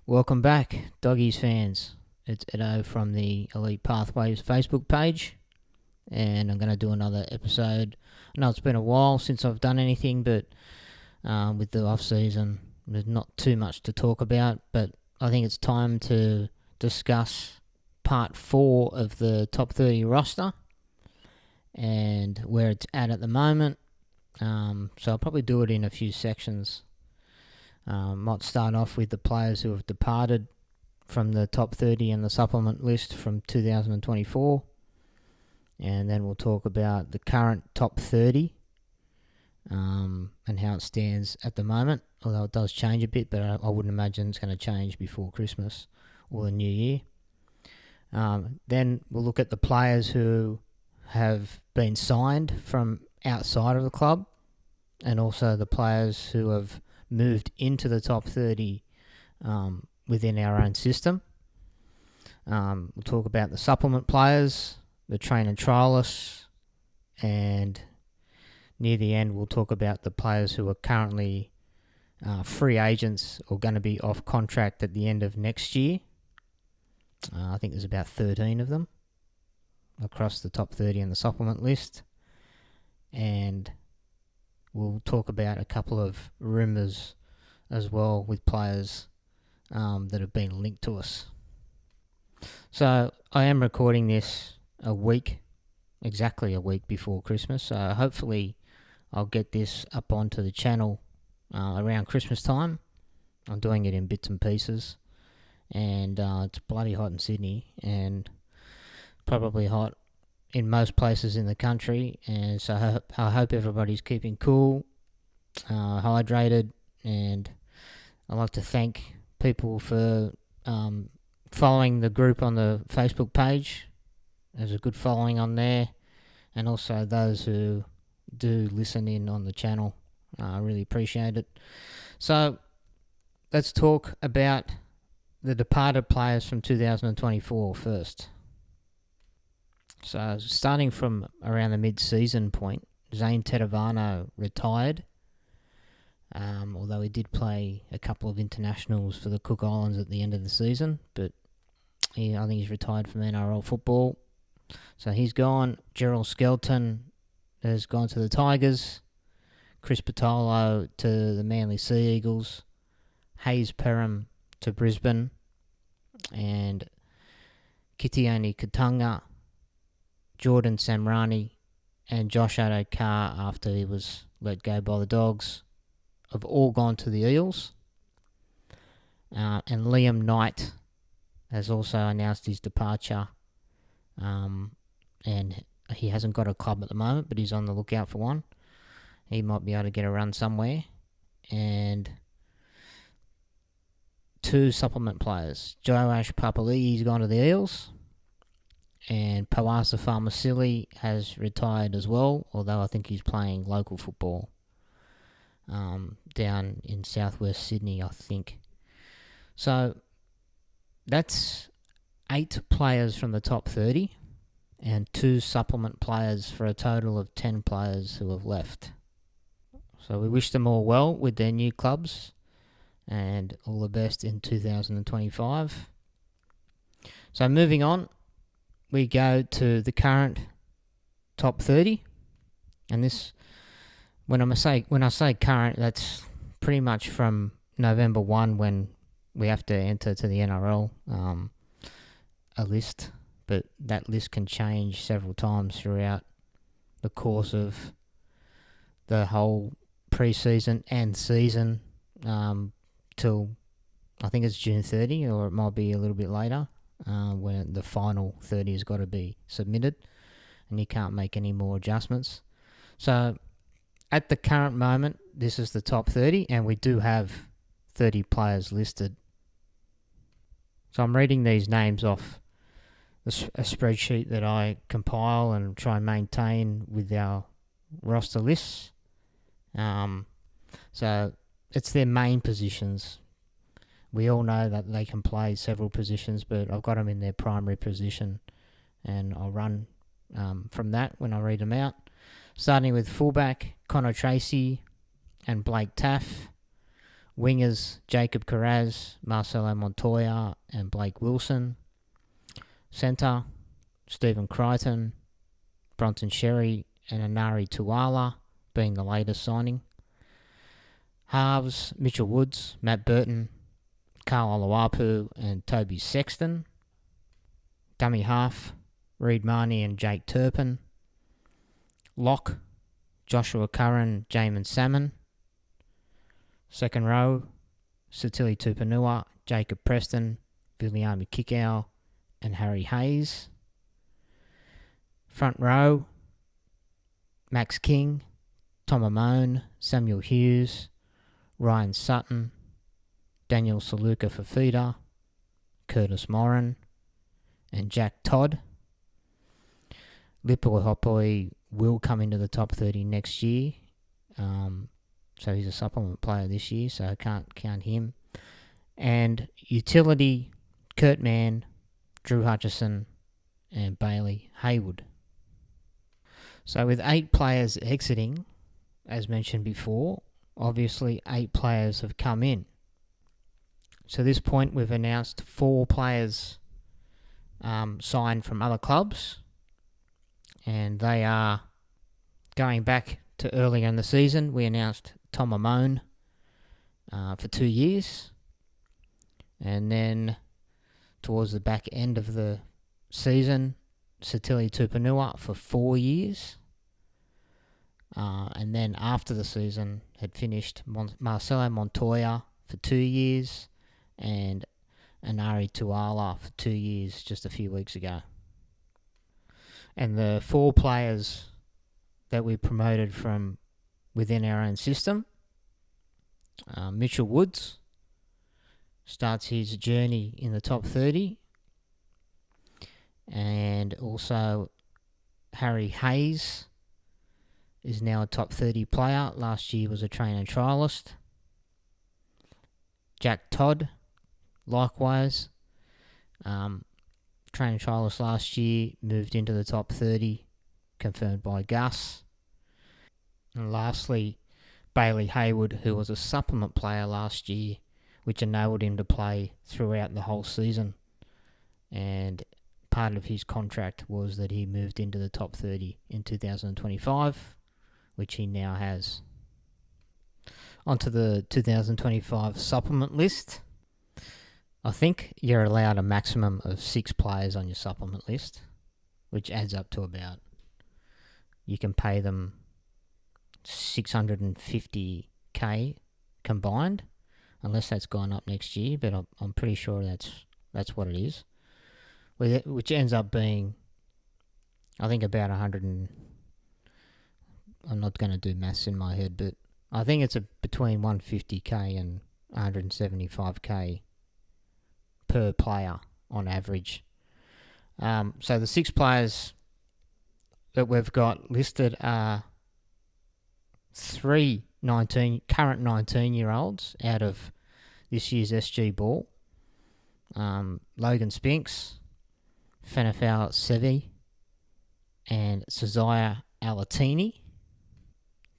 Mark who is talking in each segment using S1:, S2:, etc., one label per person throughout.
S1: Welcome back, Doggies fans. It's Edo from the Elite Pathways Facebook page, and I'm going to do another episode. I know it's been a while since I've done anything, but with the off-season, there's not too much to talk about, but I think it's time to discuss part 4 of the top 30 roster and where it's at the moment. So I'll probably do it in a few sections. Might start off with the players who have departed from the top 30 and the supplement list from 2024. And then we'll talk about the current top 30 and how it stands at the moment. Although it does change a bit, but I wouldn't imagine it's going to change before Christmas or the New Year. Then we'll look at the players who have been signed from outside of the club, and also the players who have moved into the top 30 within our own system. We'll talk about the supplement players, the train and trialists, and near the end we'll talk about the players who are currently free agents or going to be off contract at the end of next year. I think there's about 13 of them across the top 30 on the supplement list. And we'll talk about a couple of rumours as well with players that have been linked to us. So I am recording this exactly a week before Christmas. So hopefully I'll get this up onto the channel around Christmas time. I'm doing it in bits and pieces. And it's bloody hot in Sydney and probably hot in most places in the country, and so I hope everybody's keeping cool, hydrated, and I'd like to thank people for following the group on the Facebook page. There's a good following on there, and also those who do listen in on the channel. I really appreciate it. So let's talk about the departed players from 2024 first. So starting from around the mid-season point, Zane Tedovano retired, although he did play a couple of internationals for the Cook Islands at the end of the season, but I think he's retired from NRL football. So he's gone. Gerald Skelton has gone to the Tigers, Chris Patolo to the Manly Sea Eagles, Hayes Perham to Brisbane, and Kitione Katunga, Jordan Samrani, and Josh Addo-Carr, after he was let go by the Dogs, have all gone to the Eels. And Liam Knight has also announced his departure. And he hasn't got a club at the moment, but he's on the lookout for one. He might be able to get a run somewhere. And 2 supplement players. Joash Papali'i's gone to the Eels. And Pawasa Farmasili has retired as well, although I think he's playing local football down in southwest Sydney, I think. So that's 8 players from the top 30 and 2 supplement players for a total of 10 players who have left. So we wish them all well with their new clubs and all the best in 2025. So moving on, we go to the current top 30, and this, when I say current, that's pretty much from November 1 when we have to enter to the NRL a list, but that list can change several times throughout the course of the whole pre-season and season till I think it's June 30, or it might be a little bit later. When the final 30 has got to be submitted and you can't make any more adjustments. So at the current moment, this is the top 30, and we do have 30 players listed. So I'm reading these names off a spreadsheet that I compile and try and maintain with our roster lists. So it's their main positions, We all know that they can play several positions, but I've got them in their primary position, and I'll run from that when I read them out. Starting with fullback, Connor Tracy and Blake Taff. Wingers, Jacob Carraz, Marcelo Montoya and Blake Wilson. Centre, Stephen Crichton, Bronson Sherry and Anari Tuala being the latest signing. Halves, Mitchell Woods, Matt Burton, Carl Olawapu and Toby Sexton. Dummy half, Reid Marnie and Jake Turpin. Lock, Joshua Curran, Jamin Salmon. Second row, Satili Tupanua, Jacob Preston, Viliami Kikau and Harry Hayes. Front row, Max King, Tom Amone, Samuel Hughes, Ryan Sutton, Daniel Saluka Fafita, Curtis Moran and Jack Todd. Lipoi Hopoi will come into the top 30 next year. So he's a supplement player this year, so I can't count him. And utility, Kurt Mann, Drew Hutchison, and Bailey Haywood. So with 8 players exiting, as mentioned before, obviously 8 players have come in. So at this point, we've announced 4 players signed from other clubs, and they are going back to earlier in the season. We announced Tom Amone for 2 years, and then towards the back end of the season, Satili Tupanua for 4 years, and then after the season had finished, Marcelo Montoya for 2 years, and Anari Tuala for 2 years just a few weeks ago. And the 4 players that we promoted from within our own system, Mitchell Woods starts his journey in the top 30, and also Harry Hayes is now a top 30 player. Last year was a trainer and trialist. Jack Todd, likewise, trainer and trialist last year, moved into the top 30, confirmed by Gus. And lastly, Bailey Haywood, who was a supplement player last year, which enabled him to play throughout the whole season. And part of his contract was that he moved into the top 30 in 2025, which he now has. Onto the 2025 supplement list. I think you're allowed a maximum of 6 players on your supplement list, which adds up to about, you can pay them $650K combined, unless that's gone up next year, but I'm pretty sure that's what it is. Which ends up being, I think, about 100 and... I'm not going to do maths in my head, but I think it's between 150K and 175K per player on average. So the 6 players that we've got listed are 3 current 19-year-olds out of this year's SG Ball. Logan Spinks, Fanafal Sevi, and Cesaria Alatini.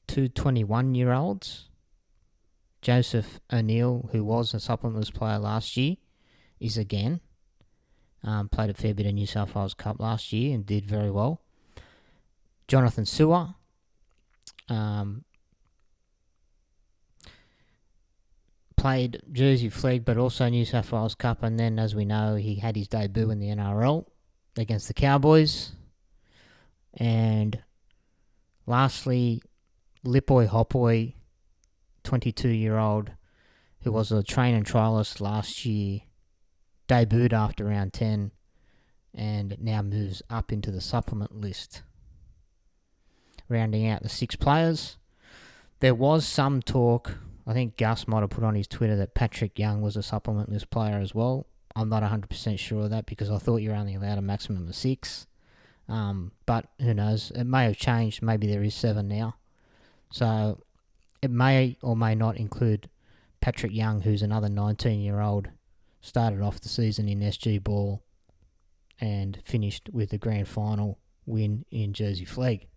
S1: 2 21-year-olds. Joseph O'Neill, who was a supplements player last year, is again. Played a fair bit of New South Wales Cup last year and did very well. Jonathan Sewer. Played Jersey Flegg, but also New South Wales Cup, and then, as we know, he had his debut in the NRL against the Cowboys. And lastly, Lipoi Hopoi, 22-year-old, who was a train and trialist last year, debuted after round 10, and now moves up into the supplement list. Rounding out the 6 players, there was some talk, I think Gus might have put on his Twitter, that Patrick Young was a supplement list player as well. I'm not 100% sure of that, because I thought you were only allowed a maximum of 6. But who knows? It may have changed. Maybe there is 7 now. So it may or may not include Patrick Young, who's another 19-year-old, started off the season in SG Ball and finished with a grand final win in Jersey Flegg.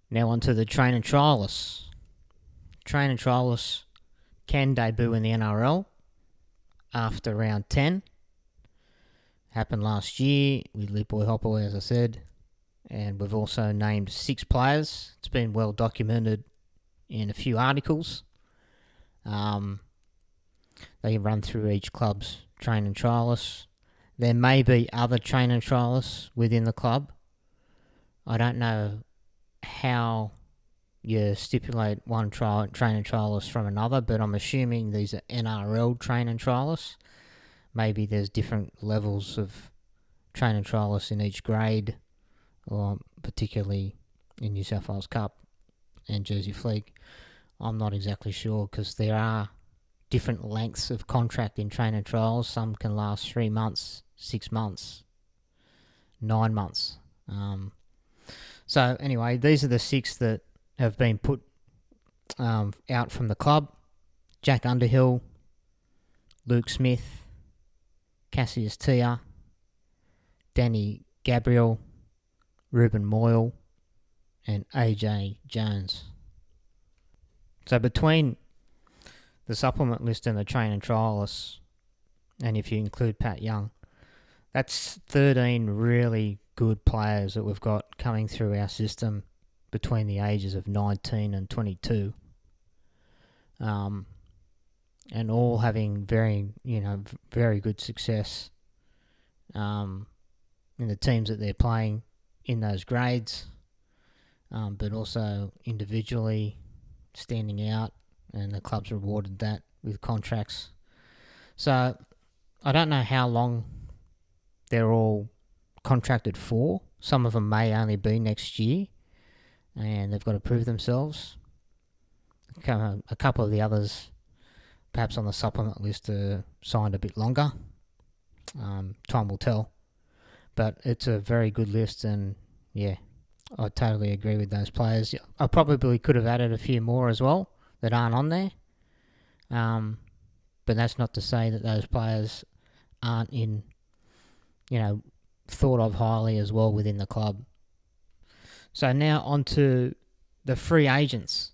S1: Now on to the train and trialists. Train and trialists can debut in the NRL after round 10. Happened last year with Lipboy Hopaway, as I said. And we've also named 6 players. It's been well documented in a few articles. They run through each club's train and trialists. There may be other train and trialists within the club. I don't know how you stipulate one train and trialist from another, but I'm assuming these are NRL train and trialists. Maybe there's different levels of train and trialists in each grade, or particularly in New South Wales Cup and Jersey Flegg. I'm not exactly sure, because there are different lengths of contract in train and trials. Some can last 3 months, 6 months, 9 months. So anyway, these are the 6 that have been put out from the club. Jack Underhill, Luke Smith, Cassius Tia, Danny Gabriel, Ruben Moyle, and AJ Jones. So between the supplement list and the train and trialists, and if you include Pat Young, that's 13 really good players that we've got coming through our system between the ages of 19 and 22. And all having very good success in the teams that they're playing in those grades, but also individually standing out, and the club's rewarded that with contracts. So I don't know how long they're all contracted for. Some of them may only be next year, and they've got to prove themselves. A couple of the others, perhaps on the supplement list, are signed a bit longer. Time will tell. But it's a very good list, and yeah, I totally agree with those players. I probably could have added a few more as well that aren't on there. But that's not to say that those players aren't thought of highly as well within the club. So now on to the free agents.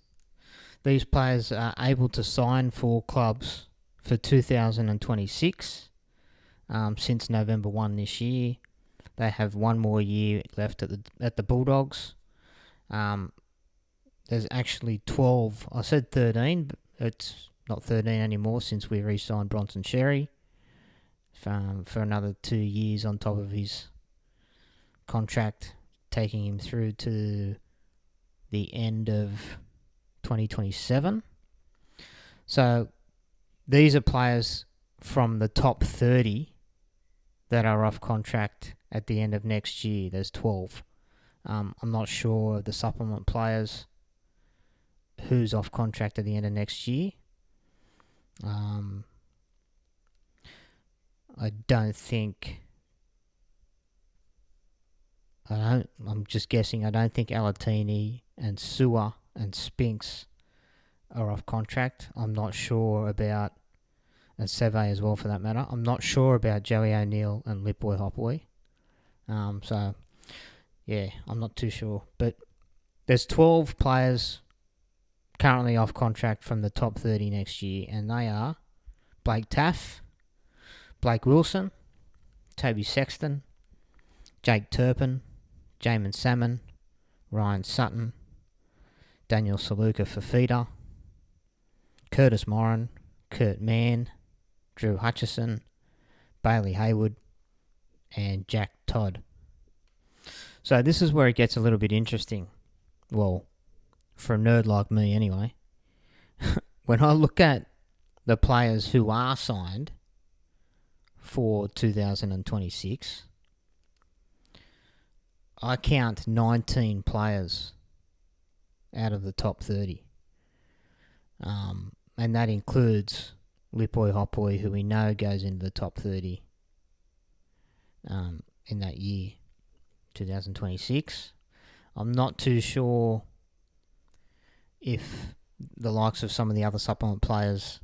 S1: These players are able to sign for clubs for 2026 since November 1 this year. They have one more year left at the Bulldogs. There's actually 12. I said 13, but it's not 13 anymore since we re-signed Bronson Sherry for another 2 years on top of his contract, taking him through to the end of 2027. So these are players from the top 30 that are off contract at the end of next year. There's 12. I'm not sure of the supplement players who's off contract at the end of next year. I'm just guessing. I don't think Alatini and Sewer and Spinks are off contract. I'm not sure about, and Seve as well for that matter. I'm not sure about Joey O'Neill and Lipboy Hopaway. So, yeah, I'm not too sure. But there's 12 players currently off contract from the top 30 next year, and they are Blake Taff, Blake Wilson, Toby Sexton, Jake Turpin, Jamin Salmon, Ryan Sutton, Daniel Saluka Fafita, Curtis Moran, Kurt Mann, Drew Hutchison, Bailey Haywood, and Jack Todd. So this is where it gets a little bit interesting. Well, for a nerd like me anyway. When I look at the players who are signed for 2026, I count 19 players out of the top 30. And that includes Lipboy Hopaway, who we know goes into the top 30 in that year, 2026. I'm not too sure if the likes of some of the other supplement players,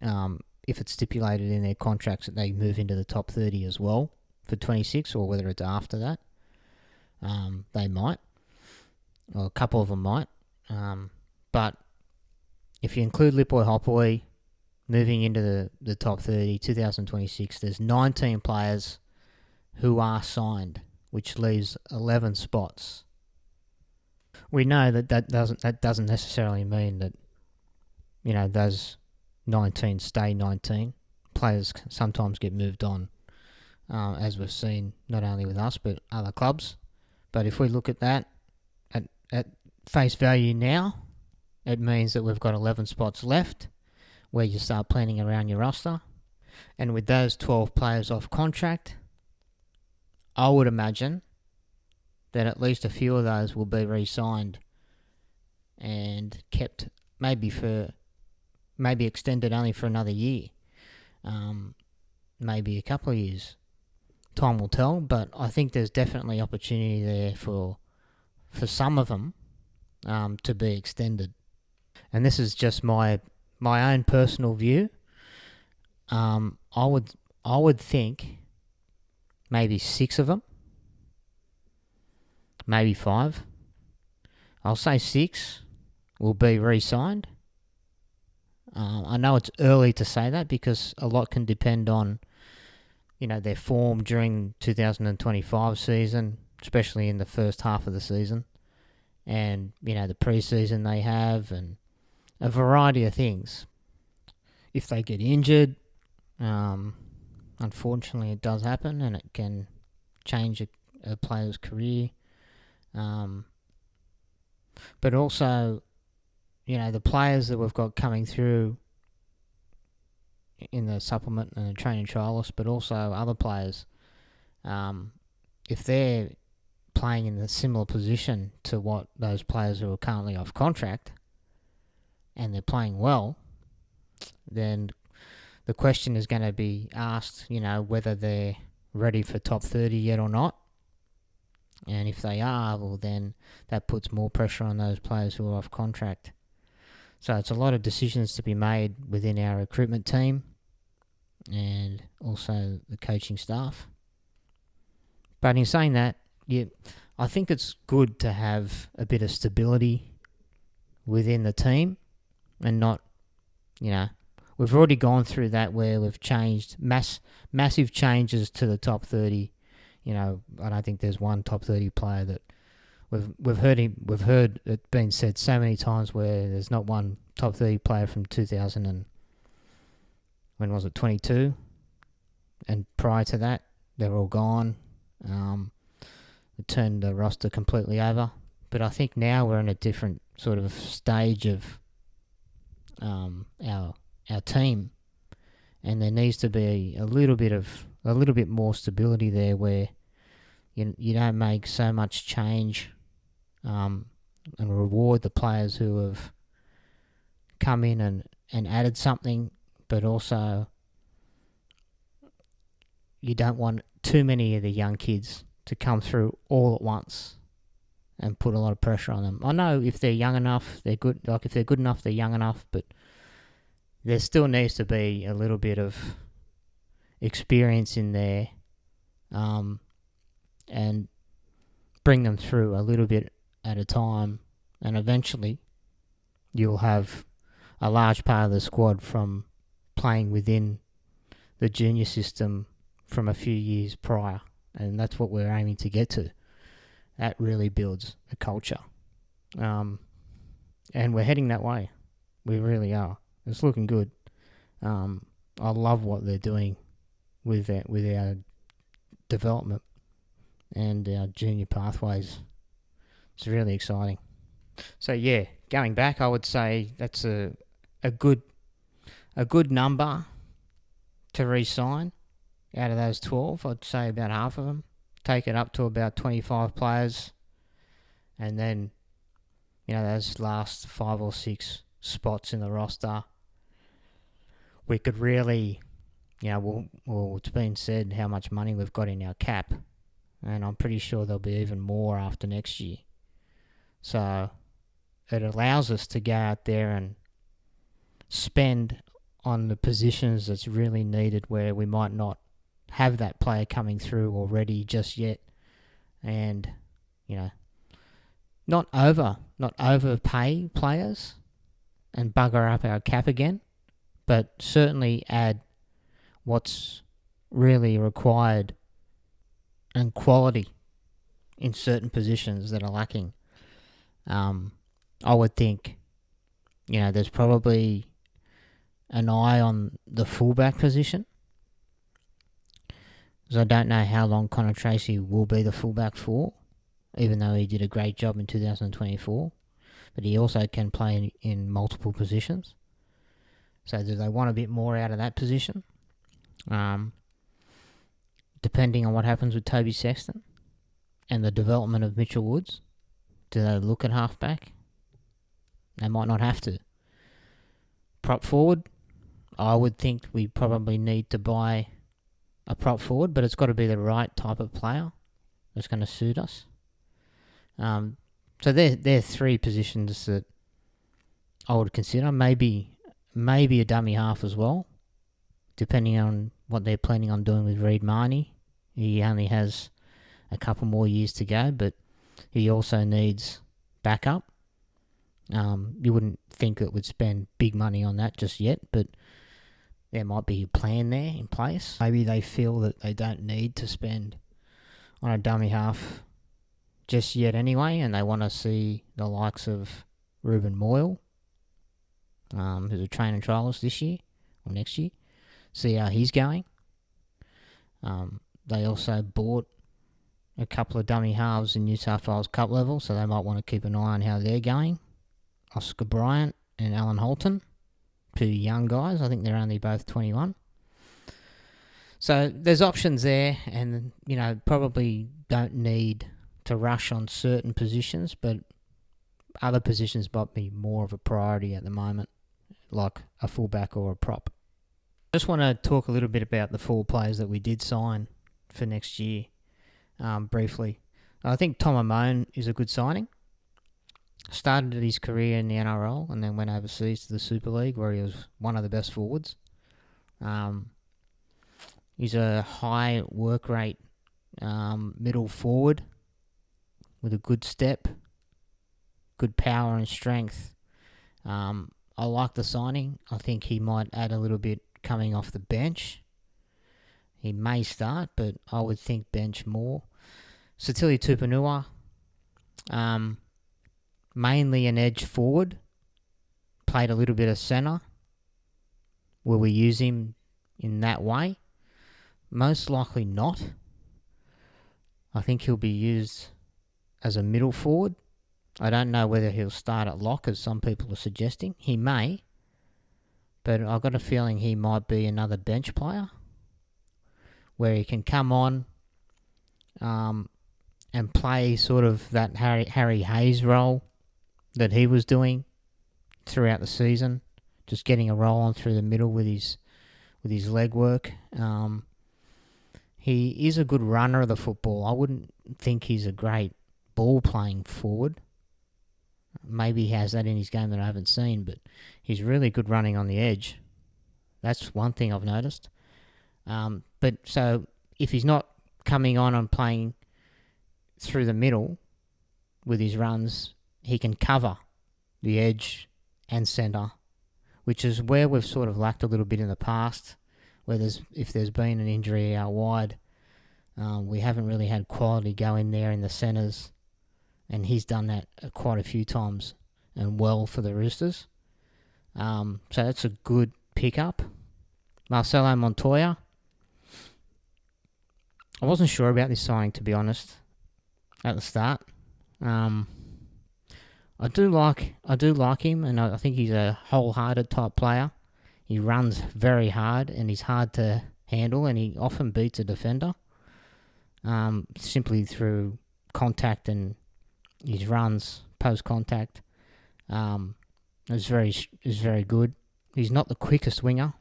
S1: if it's stipulated in their contracts that they move into the top 30 as well for 26, or whether it's after that, they might, or a couple of them might. But if you include Lipoi Hopoi moving into the top 30, 2026, there's 19 players who are signed, which leaves 11 spots. We know that doesn't necessarily mean that, those 19 stay 19. Players sometimes get moved on, as we've seen not only with us but other clubs. But if we look at that at face value now, it means that we've got 11 spots left where you start planning around your roster. And with those 12 players off contract, I would imagine that at least a few of those will be re-signed and kept, maybe extended only for another year, maybe a couple of years. Time will tell, but I think there's definitely opportunity there for some of them to be extended. And this is just my own personal view. I would think maybe 6 of them, maybe 5. I'll say 6 will be re-signed. I know it's early to say that because a lot can depend on, their form during 2025 season, especially in the first half of the season, and, the pre-season they have, and a variety of things. If they get injured, unfortunately it does happen, and it can change a player's career. But also, the players that we've got coming through in the supplement and the training trialists, but also other players, if they're playing in a similar position to what those players who are currently off contract, and they're playing well, then the question is going to be asked, whether they're ready for top 30 yet or not. And if they are, well, then that puts more pressure on those players who are off contract. So it's a lot of decisions to be made within our recruitment team and also the coaching staff. But in saying that, I think it's good to have a bit of stability within the team and not, we've already gone through that where we've changed massive changes to the top 30. I don't think there's one top 30 player that we've heard it being said so many times where there's not one top 30 player from 2000 and when was it, 22, and prior to that they're all gone. It turned the roster completely over. But I think now we're in a different sort of stage of our team, and there needs to be a little bit more stability there where you don't make so much change and reward the players who have come in and added something, but also you don't want too many of the young kids to come through all at once and put a lot of pressure on them. I know if they're young enough, they're good. Like if they're good enough, they're young enough, but there still needs to be a little bit of experience in there, and bring them through a little bit at a time, and eventually you'll have a large part of the squad from playing within the junior system from a few years prior, and that's what we're aiming to get to. That really builds a culture, and we're heading that way. We really are. It's looking good. I love what they're doing with our development and our junior pathways. It's really exciting. So yeah, going back, I would say that's a good number to re-sign. Out of those 12, I'd say about half of them. Take it up to about 25 players, and then those last 5 or 6 spots in the roster, we could really, it's been said how much money we've got in our cap, and I'm pretty sure there'll be even more after next year. So it allows us to go out there and spend on the positions that's really needed where we might not have that player coming through already just yet, and not overpay players and bugger up our cap again, but certainly add what's really required and quality in certain positions that are lacking. I would think, there's probably an eye on the fullback position, because I don't know how long Connor Tracy will be the fullback for, even though he did a great job in 2024. But he also can play in multiple positions. So do they want a bit more out of that position? Depending on what happens with Toby Sexton and the development of Mitchell Woods, do they look at halfback? They might not have to. Prop forward, I would think we probably need to buy a prop forward, but it's got to be the right type of player that's going to suit us. So they're three positions that I would consider. Maybe a dummy half as well, depending on what they're planning on doing with Reid Marnie. He only has a couple more years to go, but he also needs backup. You wouldn't think it would spend big money on that just yet, but there might be a plan there in place. Maybe they feel that they don't need to spend on a dummy half just yet anyway, and they want to see the likes of Ruben Moyle, who's a trainer trialist this year or next year, see how he's going. They also bought a couple of dummy halves in New South Wales Cup level, so they might want to keep an eye on how they're going. Oscar Bryant and Alan Holton, two young guys. I think they're only both 21. So there's options there, and probably don't need to rush on certain positions, but other positions might be more of a priority at the moment, like a fullback or a prop. I just want to talk a little bit about the 4 players that we did sign for next year, briefly. I think Tom Amone is a good signing. Started his career in the NRL and then went overseas to the Super League, where he was one of the best forwards. He's a high work rate middle forward with a good step, good power and strength. I like the signing. I think he might add a little bit coming off the bench. He may start, but I would think bench more. Satili Tupanua, mainly an edge forward, played a little bit of centre. Will we use him in that way? Most likely not. I think he'll be used as a middle forward. I don't know whether he'll start at lock, as some people are suggesting. He may, but I've got a feeling he might be another bench player, where he can come on and play sort of that Harry Hayes role that he was doing throughout the season, just getting a roll on through the middle with his leg work. He is a good runner of the football. I wouldn't think he's a great ball-playing forward. Maybe he has that in his game that I haven't seen, but he's really good running on the edge. That's one thing I've noticed. But so if he's not coming on and playing through the middle with his runs, he can cover the edge and centre, which is where we've sort of lacked a little bit in the past, where if there's been an injury out wide, we haven't really had quality go in there in the centres, and he's done that quite a few times and well for the Roosters. So that's a good pickup. Marcelo Montoya, I wasn't sure about this signing, to be honest, at the start. I do like him, and I think he's a wholehearted type player. He runs very hard, and he's hard to handle, and he often beats a defender simply through contact and his runs post contact. Is very good. He's not the quickest winger,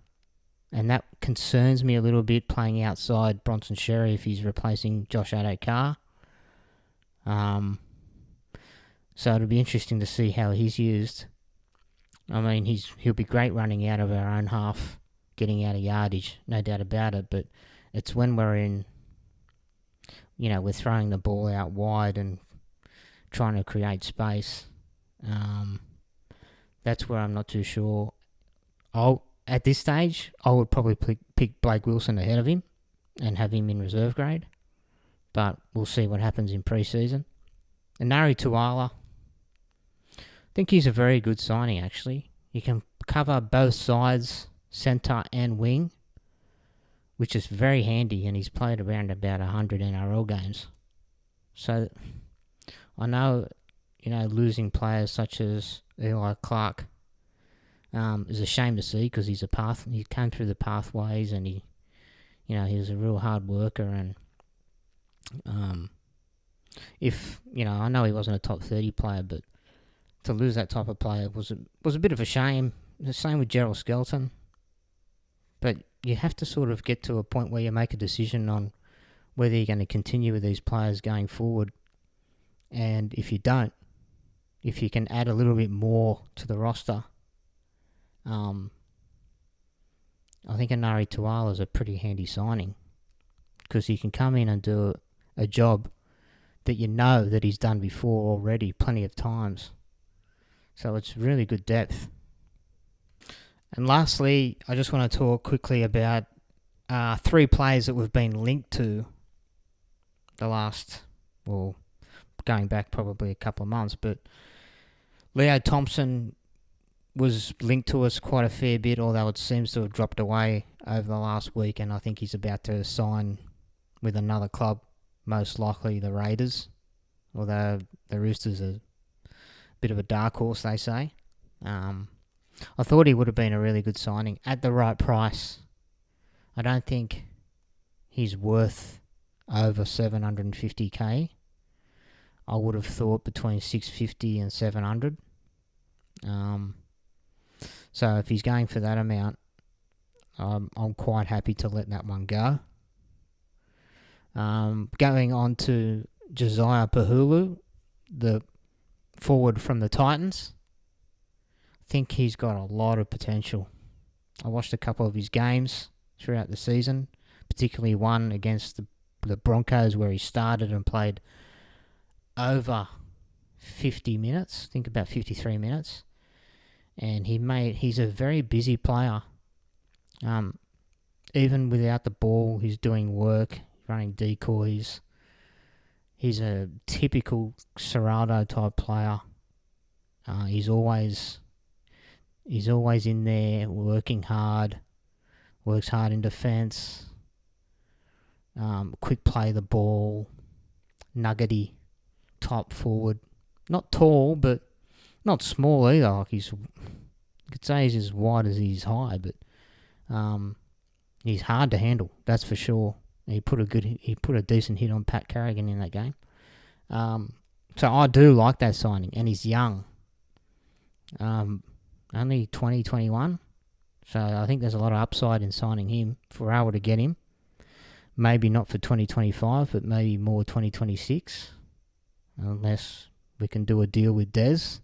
S1: and that concerns me a little bit, playing outside Bronson Xerri if he's replacing Josh Addo-Carr. So it'll be interesting to see how he's used. I mean, he'll be great running out of our own half, getting out of yardage, no doubt about it. But it's when we're throwing the ball out wide and trying to create space. That's where I'm not too sure. At this stage, I would probably pick Blake Wilson ahead of him and have him in reserve grade. But we'll see what happens in pre-season. And Nari Tuala, I think he's a very good signing, actually. He can cover both sides, centre and wing, which is very handy, and he's played around about 100 NRL games. So I know, losing players such as Eli Clark is a shame to see, because he came through the pathways, and he was a real hard worker, and I know he wasn't a top 30 player, but to lose that type of player was a bit of a shame. The same with Gerald Skelton. But you have to sort of get to a point where you make a decision on whether you're going to continue with these players going forward. And if you don't, if you can add a little bit more to the roster, I think Nari Tuala is a pretty handy signing, because he can come in and do a job that you know that he's done before already plenty of times. So it's really good depth. And lastly, I just want to talk quickly about 3 players that we've been linked to going back probably a couple of months. But Leo Thompson was linked to us quite a fair bit, although it seems to have dropped away over the last week, and I think he's about to sign with another club, most likely the Raiders, although the Roosters are a bit of a dark horse, they say. I thought he would have been a really good signing at the right price. I don't think he's worth over 750k. I would have thought between 650 and 700. So if he's going for that amount, I'm quite happy to let that one go. Going on to Josiah Pahulu, the forward from the Titans. I think he's got a lot of potential. I watched a couple of his games throughout the season, particularly one against the Broncos where he started and played over 50 minutes, I think about 53 minutes. And he's a very busy player. Even without the ball, he's doing work, running decoys. He's a typical Serraldo type player. He's always in there, working hard, works hard in defence, quick play the ball, nuggety type forward. Not tall, but not small either. Like you could say he's as wide as he's high, but he's hard to handle, that's for sure. He put a decent hit on Pat Carrigan in that game. So I do like that signing, and he's young. Only 20, 21. So I think there's a lot of upside in signing him if we're able to get him. Maybe not for 2025, but maybe more 2026. Unless we can do a deal with Des,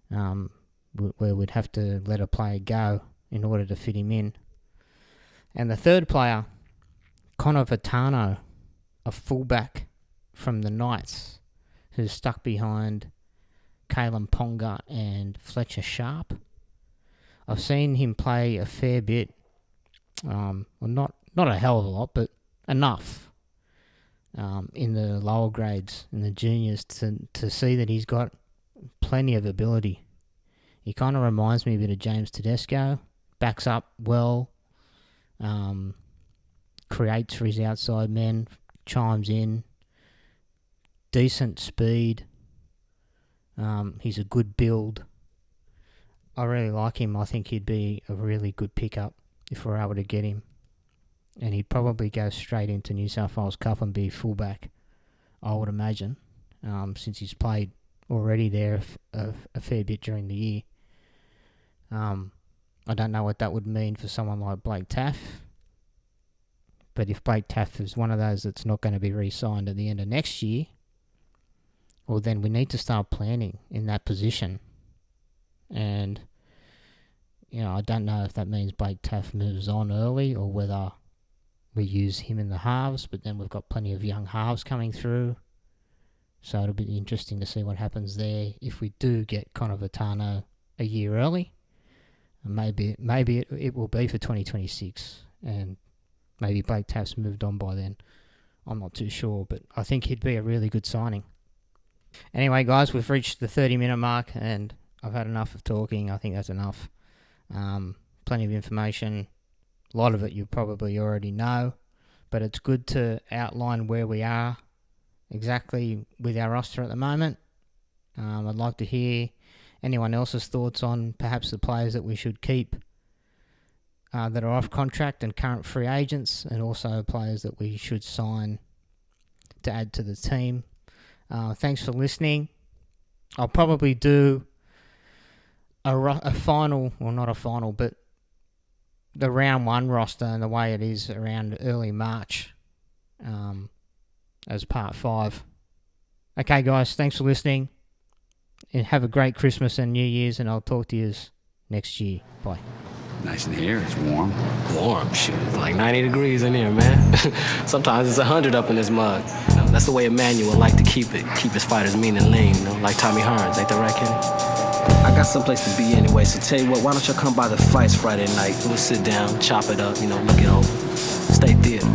S1: where we'd have to let a player go in order to fit him in. And the third player, Connor Vitano, a fullback from the Knights, who's stuck behind Kalen Ponga and Fletcher Sharp. I've seen him play a fair bit. Well, not a hell of a lot, but enough in the lower grades, in the juniors, to see that he's got plenty of ability. He kind of reminds me a bit of James Tedesco. Backs up well. Creates for his outside men. Chimes in. Decent speed. He's a good build. I really like him. I think he'd be a really good pickup if we're able to get him. And he'd probably go straight into New South Wales Cup and be fullback, I would imagine, since he's played already there a fair bit during the year. I don't know what that would mean for someone like Blake Taff. But if Blake Taff is one of those that's not going to be re-signed at the end of next year, well, then we need to start planning in that position. And, I don't know if that means Blake Taff moves on early or whether we use him in the halves, but then we've got plenty of young halves coming through. So it'll be interesting to see what happens there if we do get Conovatano a year early. And maybe it will be for 2026, and maybe Blake Taff's moved on by then. I'm not too sure, but I think he'd be a really good signing. Anyway, guys, we've reached the 30-minute mark, and I've had enough of talking. I think that's enough. Plenty of information. A lot of it you probably already know, but it's good to outline where we are exactly with our roster at the moment. I'd like to hear anyone else's thoughts on perhaps the players that we should keep that are off contract and current free agents, and also players that we should sign to add to the team. Thanks for listening. I'll probably do a final, or not a final, but the round 1 roster and the way it is around early March as part 5. Okay, guys, thanks for listening. And have a great Christmas and New Year's, and I'll talk to you next year. Bye.
S2: Nice in here. It's warm.
S3: Warm? Shoot, it's like 90 degrees in here, man. Sometimes it's 100 up in this mug. That's the way Emmanuel like to keep his fighters mean and lean, like Tommy Hearns. Ain't that right, Kenny? I got someplace to be anyway, so tell you what, why don't you come by the fights Friday night? We'll sit down, chop it up, look it over. Stay theater.